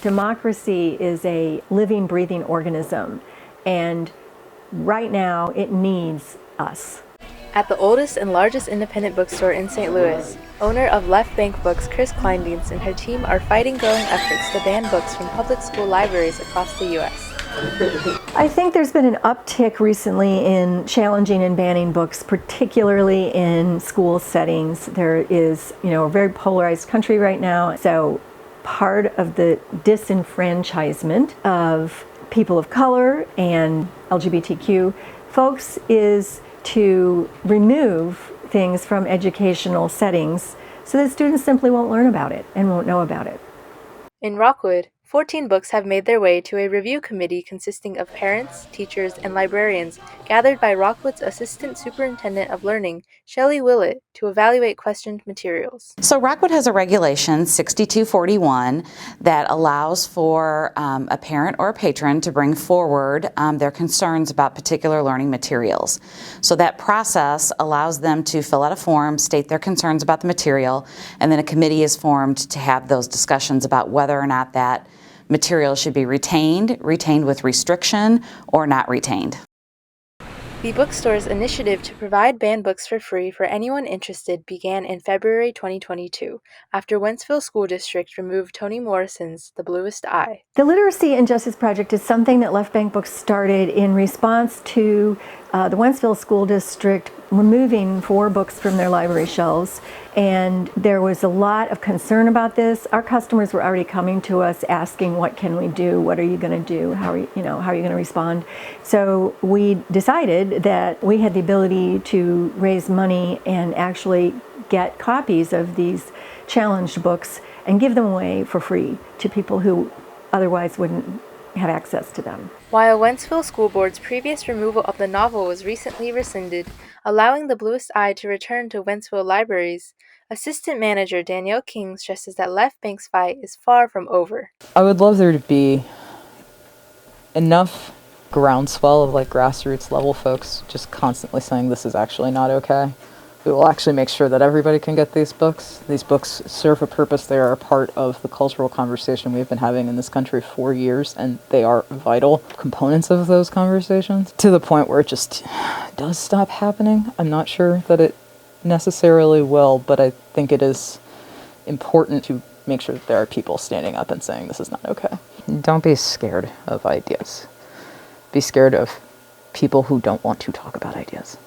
Democracy is a living, breathing organism, and right now it needs us. At the oldest and largest independent bookstore in St. Louis, owner of Left Bank Books, Kris Kleindienst, and her team are fighting growing efforts to ban books from public school libraries across the U.S. I think there's been an uptick recently in challenging and banning books, particularly in school settings. There is, a very polarized country right now, so part of the disenfranchisement of people of color and LGBTQ folks is to remove things from educational settings so that students simply won't learn about it and won't know about it. In Rockwood, 14 books have made their way to a review committee consisting of parents, teachers, and librarians gathered by Rockwood's Assistant Superintendent of Learning, Shelley Willott, to evaluate questioned materials. So Rockwood has a regulation, 6241, that allows for a parent or a patron to bring forward their concerns about particular learning materials. So that process allows them to fill out a form, state their concerns about the material, and then a committee is formed to have those discussions about whether or not that material should be retained with restriction, or not retained. The bookstore's initiative to provide banned books for free for anyone interested began in February 2022, after Wentzville School District removed Toni Morrison's The Bluest Eye. The Literacy and Justice Project is something that Left Bank Books started in response to the Wentzville School District removing 4 books from their library shelves, and there was a lot of concern about this. Our customers were already coming to us asking, what can we do? What are you going to do? How are you going to respond? So we decided that we had the ability to raise money and actually get copies of these challenged books and give them away for free to people who otherwise wouldn't have access to them. While Wentzville School Board's previous removal of the novel was recently rescinded, allowing The Bluest Eye to return to Wentzville libraries, Assistant Manager Danielle King stresses that Left Bank's fight is far from over. I would love there to be enough groundswell of grassroots level folks just constantly saying this is actually not okay. We will actually make sure that everybody can get these books. These books serve a purpose. They are a part of the cultural conversation we've been having in this country for years, and they are vital components of those conversations, to the point where it just does stop happening. I'm not sure that it necessarily will, but I think it is important to make sure that there are people standing up and saying this is not okay. Don't be scared of ideas. Be scared of people who don't want to talk about ideas.